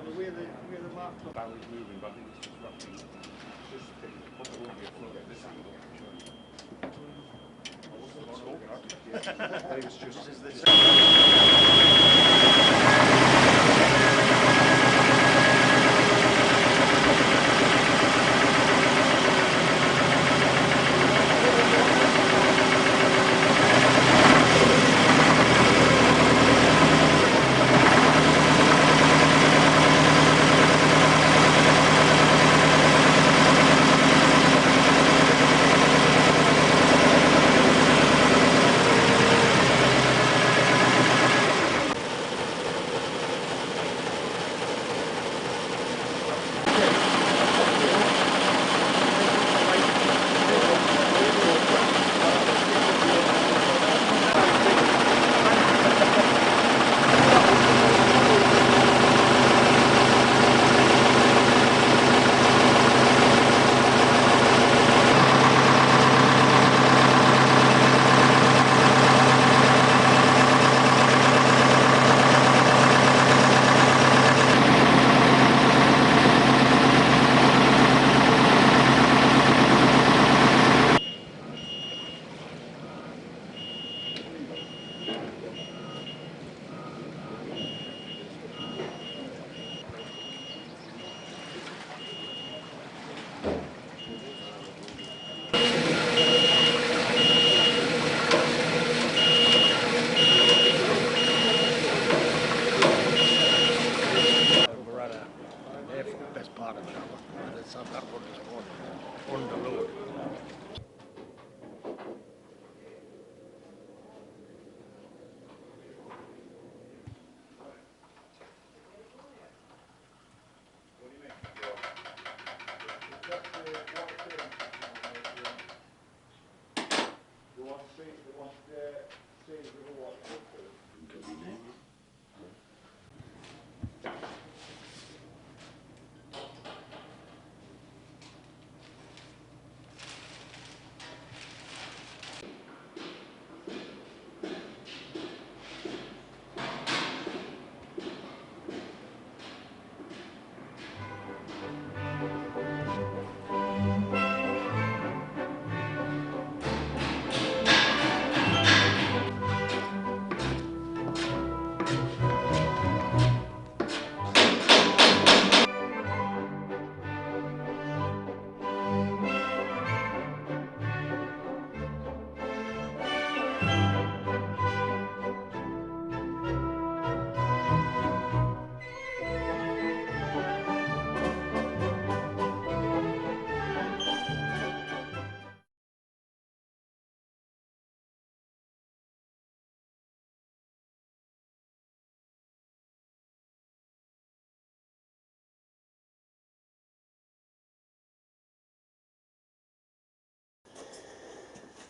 That was moving, but I think it's just roughly just picking the foot. It won't be a foot at this angle. I wasn't talking about it. Yeah. It was just.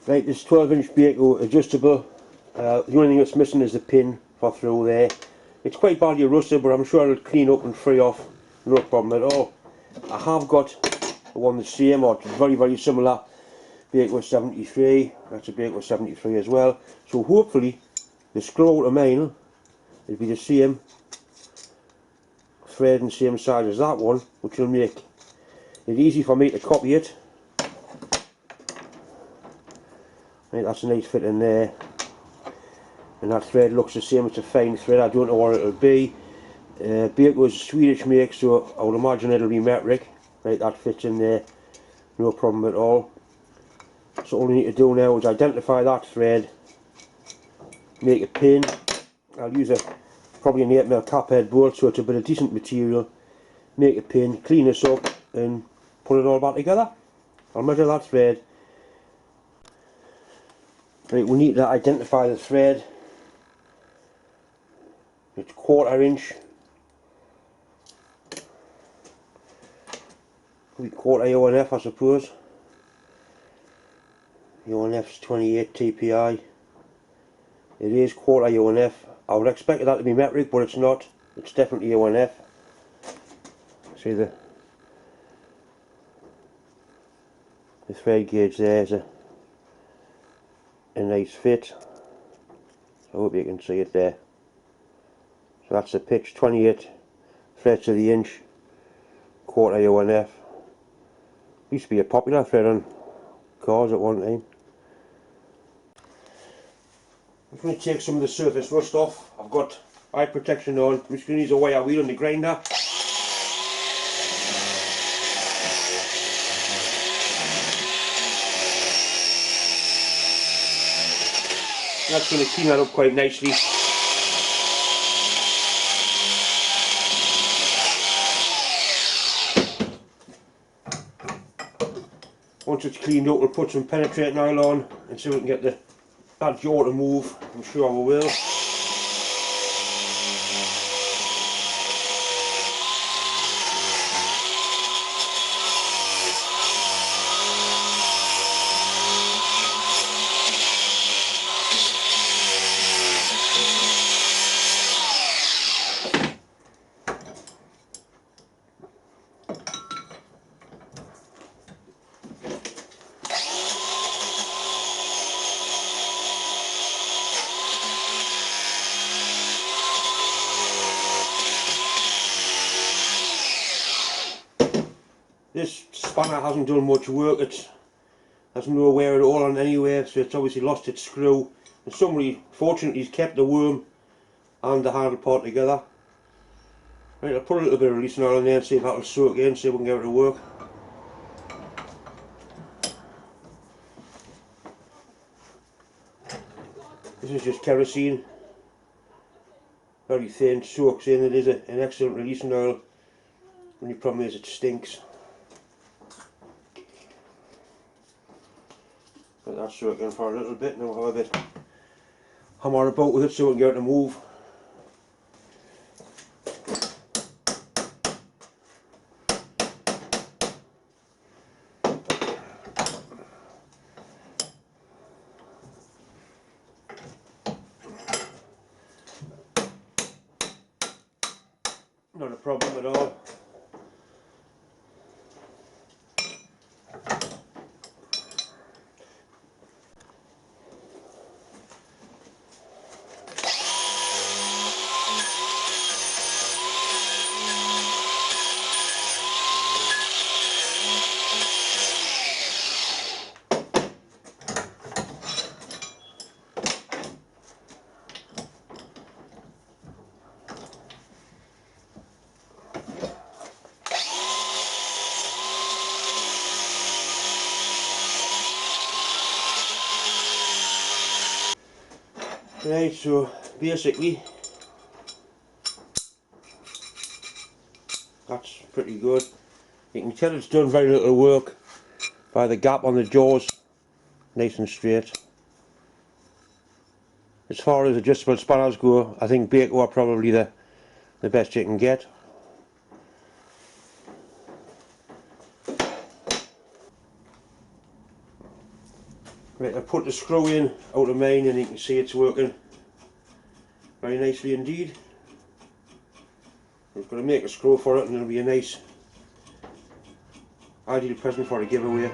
Right, this 12-inch Bahco adjustable. The only thing that's missing is the pin for through there. It's quite badly rusted, but I'm sure it'll clean up and free off, no problem at all. I have got the one the same, or very similar, Bahco 73. That's a Bahco 73 as well. So hopefully the screw to mine will be the same thread and same size as that one, which will make it easy for me to copy it. Right, that's a nice fit in there, and that thread looks the same. It's a fine thread. I don't know what it'll be. Bahco is a Swedish make, so I would imagine it'll be metric. Right, that fits in there, no problem at all. So all we need to do now is identify that thread, make a pin. I'll use probably an 8mm cap head bolt, so it's a bit of decent material. Make a pin, clean this up, and put it all back together. I'll measure that thread. Right, we need to identify the thread. It's 1/4 inch. Could be 1/4 ONF, I suppose. ONF's 28 TPI. It is 1/4 ONF. I would expect that to be metric, but it's not. It's definitely ONF. See the thread gauge there is a nice fit. I hope you can see it there. So that's the pitch, 28 thread to the inch, quarter UNF. Used to be a popular thread on cars at one time. I'm going to take some of the surface rust off. I've got eye protection on. I'm just going to use a wire wheel on the grinder. That's going to clean that up quite nicely. Once it's cleaned up, we'll put some penetrating oil on and see if we can get that jaw to move. I'm sure we will. This spanner hasn't done much work. It has no wear at all on anywhere, so it's obviously lost its screw. And somebody fortunately has kept the worm and the handle part together. Right, I'll put a little bit of releasing oil in there and see if that'll soak in, see if we can get it to work. This is just kerosene, very thin, soaks in. It is an excellent releasing oil. The only problem is it stinks. Let that soak in for a little bit, and then we'll have a bit hammer about with it so we can get it to move. Not a problem at all. Right, so basically that's pretty good. You can tell it's done very little work by the gap on the jaws, nice and straight. As far as adjustable spanners go, I think Bahco are probably the best you can get. Right, I put the screw in out of mine and you can see it's working very nicely indeed. We're going to make a screw for it and it'll be a nice ideal present for a giveaway.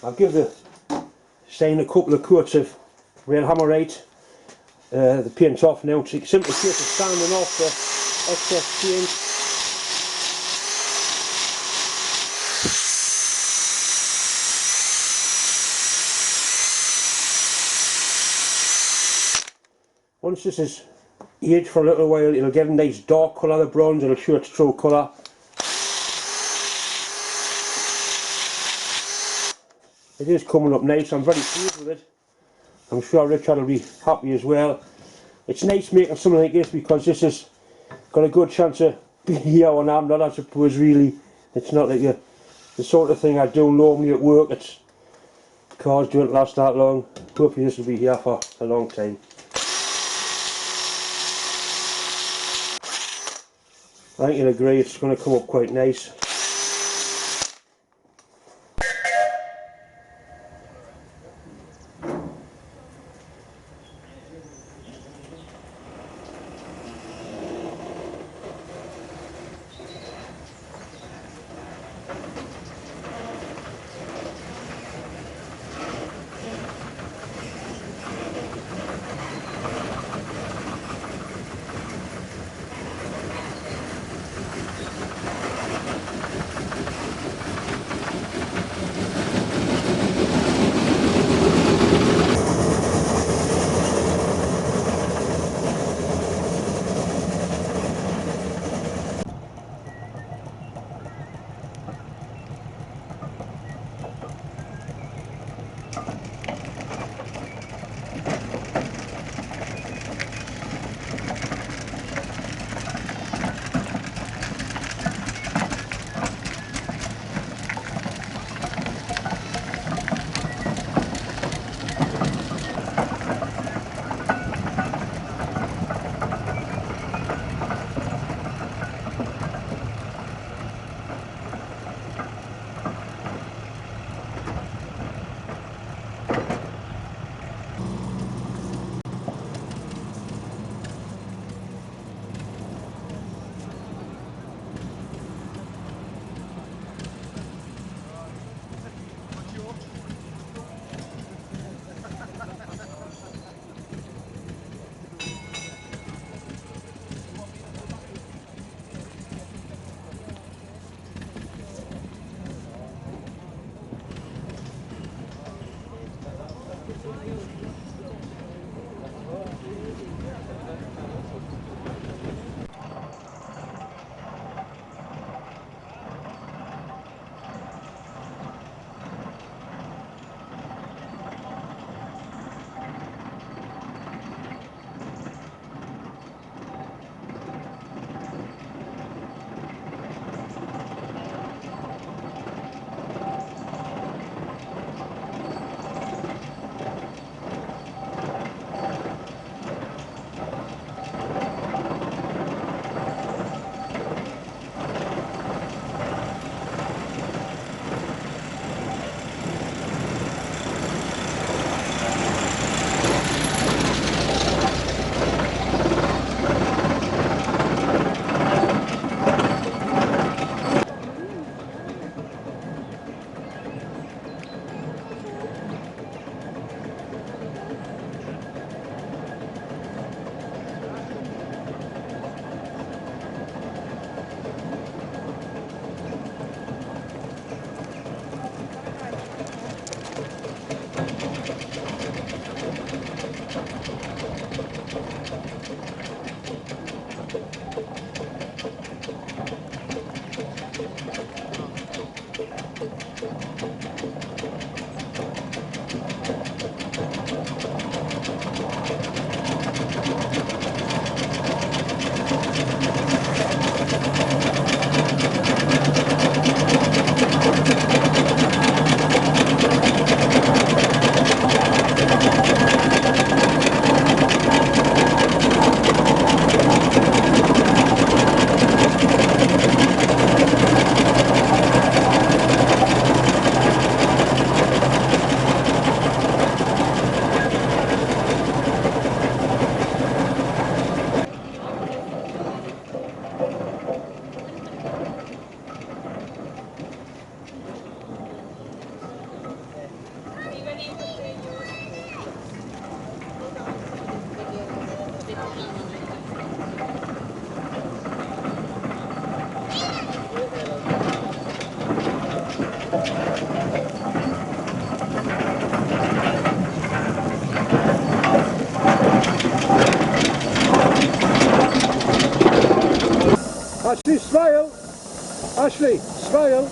I'll give the sign a couple of coats of real hammerite, the paint off now. It's a simple case of sanding off the excess paint. Once this is aged for a little while, it'll get a nice dark colour, the bronze, it'll show its true colour. It is coming up nice. I'm very pleased with it. I'm sure Richard will be happy as well. It's nice making something like this because this has got a good chance of being here when I'm not, I suppose, really. It's not like the sort of thing I do normally at work. Cars don't last that long. Hopefully this will be here for a long time. I think you'll agree it's going to come up quite nice. Ashley, smile! Ashley, smile!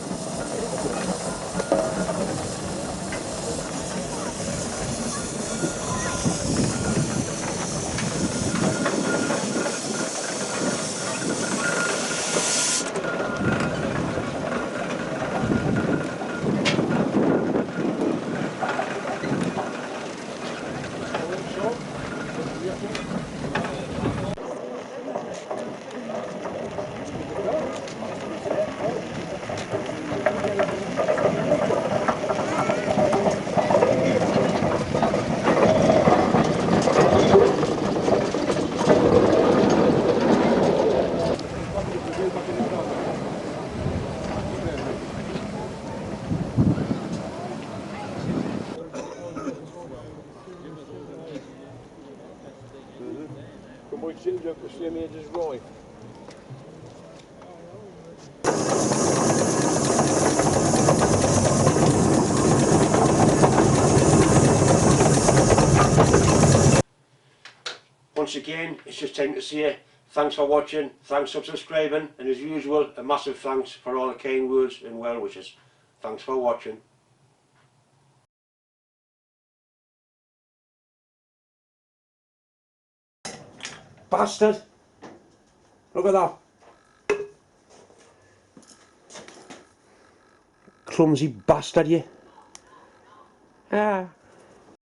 look the same age as Roy. Once again, it's just time to say thanks for watching, thanks for subscribing, and as usual, a massive thanks for all the kind words and well wishes. Thanks for watching. Bastard! Look at that! Clumsy bastard, you! Ah.